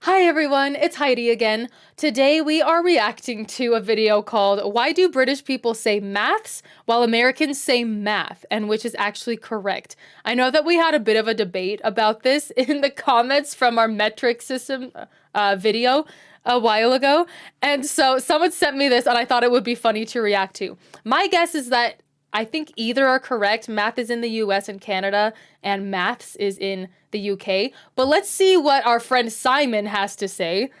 Hi everyone, it's Heidi again. Today we are reacting to a video called Why Do British People Say Maths While Americans Say Math, and which is actually correct. I know that we had a bit of a debate about this in the comments from our metric system video a while ago, and so someone sent me this and I thought it would be funny to react to. My guess is that I think either are correct. Math is in the US and Canada, and maths is in the UK. But let's see what our friend Simon has to say,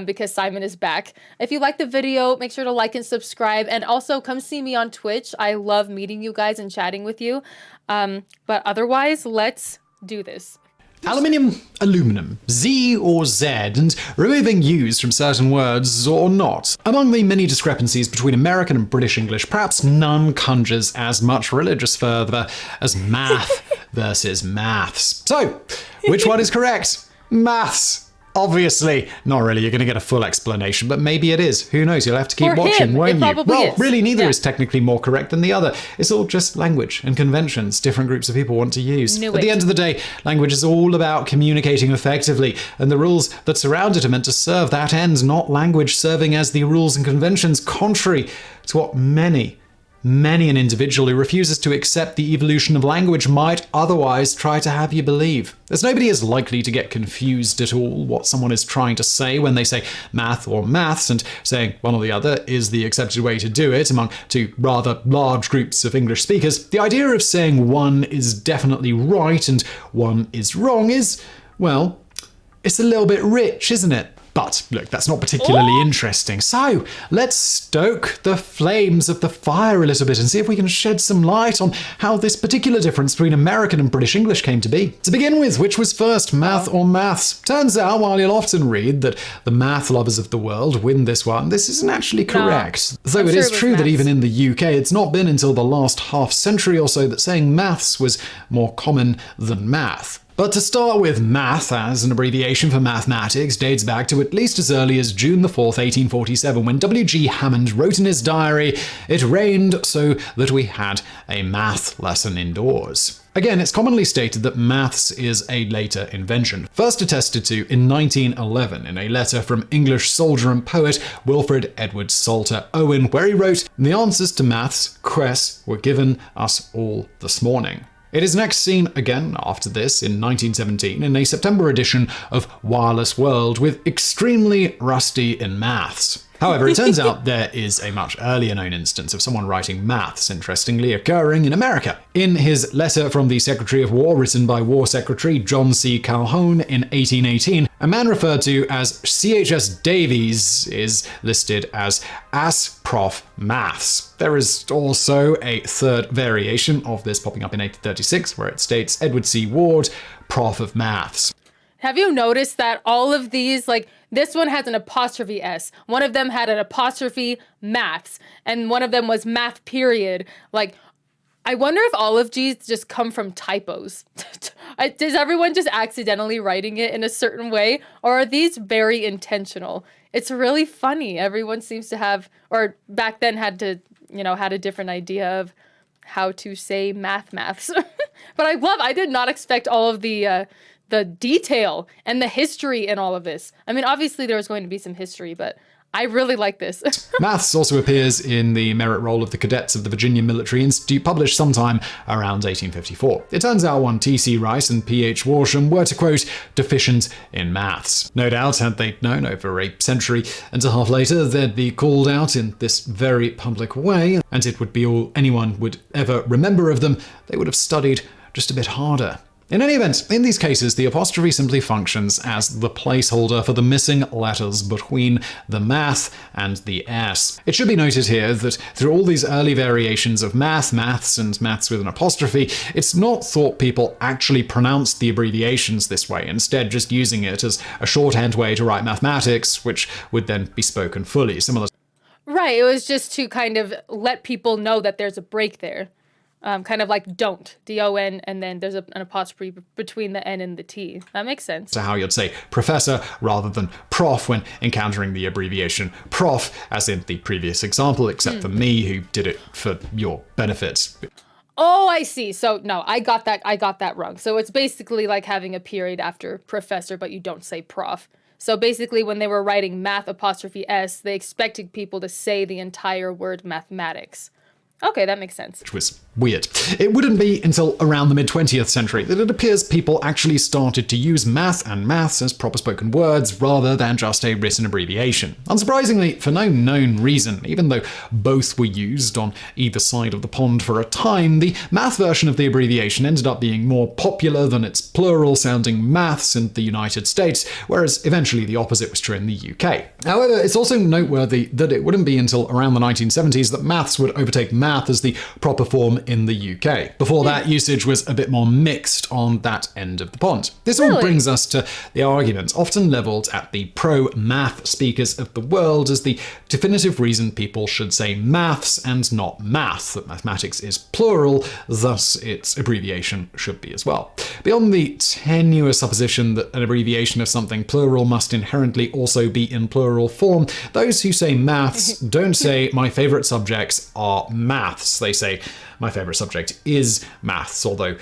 because Simon is back. If you like the video, make sure to like and subscribe, and also come see me on Twitch. I love meeting you guys and chatting with you. But otherwise, let's do this. Aluminium, aluminum, Z or Z, and removing U's from certain words or not. Among the many discrepancies between American and British English, perhaps none conjures as much religious fervour as math versus maths. So, which one is correct? Maths. Obviously. Not really, you're going to get a full explanation, but maybe it is. Who knows? You'll have to keep watching, won't you? Well, really, neither is technically more correct than the other. It's all just language and conventions different groups of people want to use. At the end of the day, language is all about communicating effectively, and the rules that surround it are meant to serve that end, not language serving as the rules and conventions, contrary to what many an individual who refuses to accept the evolution of language might otherwise try to have you believe. As nobody is likely to get confused at all what someone is trying to say when they say math or maths, and saying one or the other is the accepted way to do it among two rather large groups of English speakers, the idea of saying one is definitely right and one is wrong is, well, it's a little bit rich, isn't it? But look, that's not particularly interesting. So let's stoke the flames of the fire a little bit and see if we can shed some light on how this particular difference between American and British English came to be. To begin with, which was first, math or maths? Turns out, while you'll often read that the math lovers of the world win this one, this isn't actually correct. Though it is true that even in the UK, it's not been until the last half century or so that saying maths was more common than math. But to start with, math, as an abbreviation for mathematics, dates back to at least as early as June the 4th, 1847, when W.G. Hammond wrote in his diary, "It rained so that we had a math lesson indoors." Again, it's commonly stated that maths is a later invention, first attested to in 1911 in a letter from English soldier and poet Wilfred Edward Salter Owen, where he wrote, "The answers to maths, quest, were given us all this morning." It is next seen again after this in 1917 in a September edition of Wireless World with extremely rusty in maths. However, it turns out there is a much earlier known instance of someone writing maths, interestingly, occurring in America. In his letter from the Secretary of War, written by War Secretary John C. Calhoun in 1818, a man referred to as C.H.S. Davies is listed as Prof. Maths. There is also a third variation of this popping up in 1836, where it states Edward C. Ward, Prof. of Maths. Have you noticed that all of these, like, this one has an apostrophe S, one of them had an apostrophe maths, and one of them was math period. Like, I wonder if all of these just come from typos. Is everyone just accidentally writing it in a certain way, or are these very intentional? It's really funny. Everyone seems to have, or back then had a different idea of how to say maths. But I did not expect all of the detail and the history in all of this. I mean, obviously there was going to be some history, but I really like this. Maths also appears in the merit roll of the cadets of the Virginia Military Institute, published sometime around 1854. It turns out one T.C. Rice and P.H. Walsham were, to quote, deficient in maths. No doubt, had they known over a century and a half later, they'd be called out in this very public way, and it would be all anyone would ever remember of them. They would have studied just a bit harder. In any event, in these cases, the apostrophe simply functions as the placeholder for the missing letters between the math and the S. It should be noted here that through all these early variations of maths, and maths with an apostrophe, it's not thought people actually pronounced the abbreviations this way, instead just using it as a shorthand way to write mathematics, which would then be spoken fully, similar. Right, it was just to kind of let people know that there's a break there. Kind of like don't, D-O-N, and then there's an apostrophe between the N and the T. That makes sense. So how you'd say professor rather than prof when encountering the abbreviation prof, as in the previous example, except for me who did it for your benefit. Oh, I see. So no, I got that wrong. So it's basically like having a period after professor, but you don't say prof. So basically, when they were writing math apostrophe S, they expected people to say the entire word mathematics. Okay, that makes sense. Which was weird. It wouldn't be until around the mid-20th century that it appears people actually started to use math and maths as proper spoken words rather than just a written abbreviation. Unsurprisingly, for no known reason, even though both were used on either side of the pond for a time, the math version of the abbreviation ended up being more popular than its plural-sounding maths in the United States, whereas eventually the opposite was true in the UK. However, it's also noteworthy that it wouldn't be until around the 1970s that maths would overtake math as the proper form in the UK. Before that, usage was a bit more mixed on that end of the pond. This all brings us to the argument, often levelled at the pro-math speakers of the world, as the definitive reason people should say maths and not math, that mathematics is plural, thus its abbreviation should be as well. Beyond the tenuous supposition that an abbreviation of something plural must inherently also be in plural form, those who say maths don't say my favourite subjects are maths. They say my favourite subject is maths, although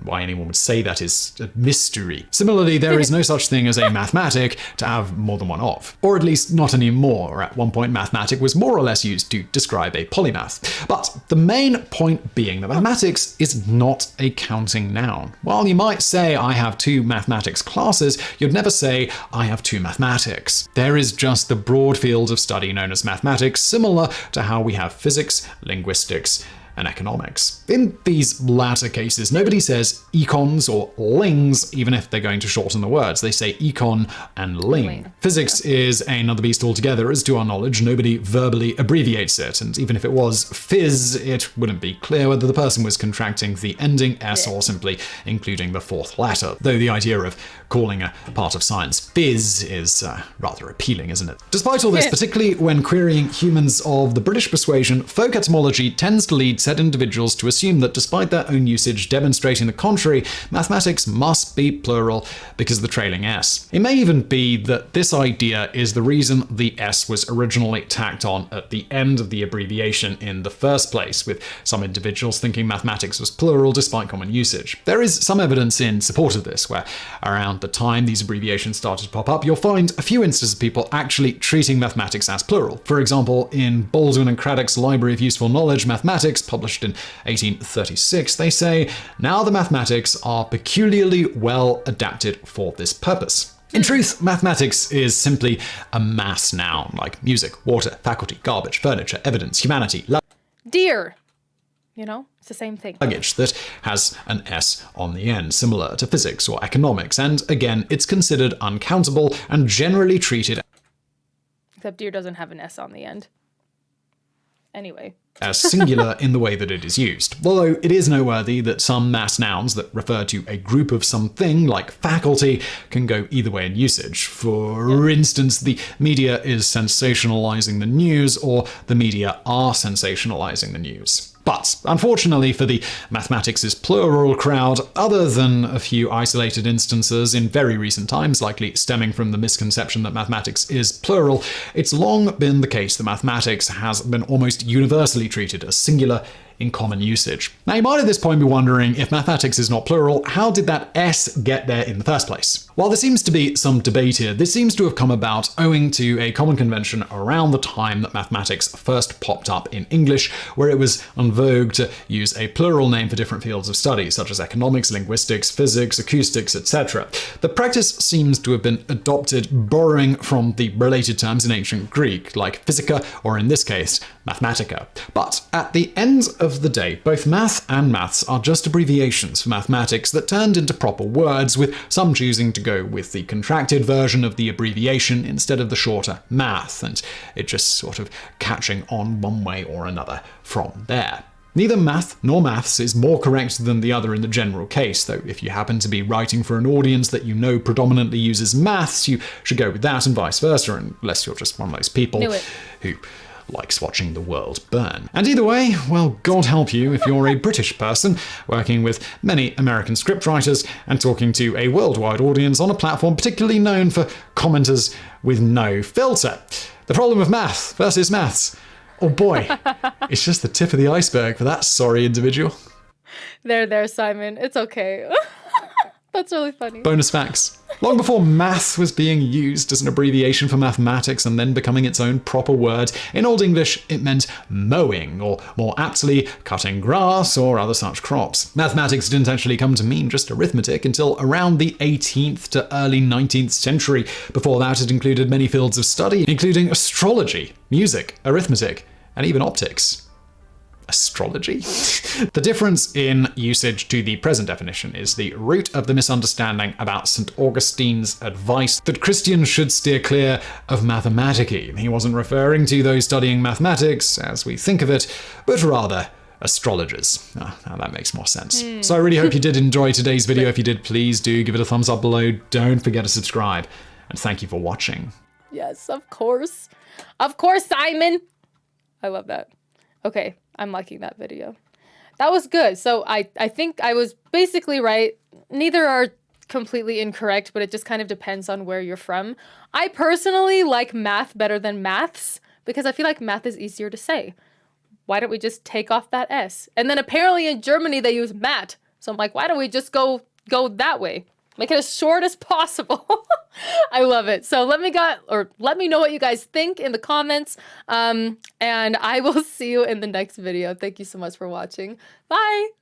why anyone would say that is a mystery. Similarly, there is no such thing as a mathematic to have more than one of. Or at least not anymore. At one point, mathematic was more or less used to describe a polymath. But the main point being that mathematics is not a counting noun. While you might say, I have 2 mathematics classes, you'd never say, I have 2 mathematics. There is just the broad field of study known as mathematics, similar to how we have physics, linguistics, and economics. In these latter cases, nobody says econs or lings, even if they're going to shorten the words. They say econ and ling. Physics is another beast altogether, as to our knowledge, nobody verbally abbreviates it, and even if it was phys, it wouldn't be clear whether the person was contracting the ending s or simply including the 4th letter, though the idea of calling a part of science phys is rather appealing, isn't it? Despite all this, particularly when querying humans of the British persuasion, folk etymology tends to lead said individuals to assume that despite their own usage demonstrating the contrary, mathematics must be plural because of the trailing s. It may even be that this idea is the reason the s was originally tacked on at the end of the abbreviation in the first place, with some individuals thinking mathematics was plural despite common usage. There is some evidence in support of this, where around the time these abbreviations started to pop up, you'll find a few instances of people actually treating mathematics as plural. For example, in Baldwin and Craddock's Library of Useful Knowledge, Mathematics, published in 1836, they say, now the mathematics are peculiarly well adapted for this purpose. In truth, mathematics is simply a mass noun, like music, water, faculty, garbage, furniture, evidence, humanity, Deer. You know, it's the same thing. Luggage that has an S on the end, similar to physics or economics, and again, it's considered uncountable and generally treated Except deer doesn't have an S on the end. Anyway. as singular in the way that it is used. Although it is noteworthy that some mass nouns that refer to a group of something, like faculty, can go either way in usage. For instance, the media is sensationalizing the news, or the media are sensationalizing the news. But, unfortunately for the mathematics is plural crowd, other than a few isolated instances in very recent times, likely stemming from the misconception that mathematics is plural, it's long been the case that mathematics has been almost universally treated as singular in common usage. Now, you might at this point be wondering, if mathematics is not plural, how did that S get there in the first place? While there seems to be some debate here, this seems to have come about owing to a common convention around the time that mathematics first popped up in English, where it was en vogue to use a plural name for different fields of study, such as economics, linguistics, physics, acoustics, etc. The practice seems to have been adopted borrowing from the related terms in ancient Greek, like physica, or in this case, mathematica. But at the end of the day, both math and maths are just abbreviations for mathematics that turned into proper words, with some choosing to go with the contracted version of the abbreviation instead of the shorter math, and it just sort of catching on one way or another from there. Neither math nor maths is more correct than the other in the general case, though if you happen to be writing for an audience that you know predominantly uses maths, you should go with that and vice versa, unless you're just one of those people who likes watching the world burn. And either way, well, God help you if you're a British person working with many American scriptwriters and talking to a worldwide audience on a platform particularly known for commenters with no filter. The problem of math versus maths. Oh boy, it's just the tip of the iceberg for that sorry individual. There, Simon. It's okay. That's really funny. Bonus facts. Long before math was being used as an abbreviation for mathematics and then becoming its own proper word, in Old English it meant mowing, or more aptly, cutting grass or other such crops. Mathematics didn't actually come to mean just arithmetic until around the 18th to early 19th century. Before that, it included many fields of study, including astrology, music, arithmetic, and even optics. Astrology? The difference in usage to the present definition is the root of the misunderstanding about St. Augustine's advice that Christians should steer clear of mathematici. He wasn't referring to those studying mathematics, as we think of it, but rather astrologers. Now that makes more sense. So I really hope you did enjoy today's video. If you did, please do give it a thumbs up below. Don't forget to subscribe. And thank you for watching. Yes, of course. Of course, Simon. I love that. Okay, I'm liking that video. That was good. So I think I was basically right. Neither are completely incorrect, but it just kind of depends on where you're from. I personally like math better than maths because I feel like math is easier to say. Why don't we just take off that S? And then apparently in Germany they use mat. So I'm like, why don't we just go that way? Make it as short as possible. I love it. So let me know what you guys think in the comments. And I will see you in the next video. Thank you so much for watching. Bye.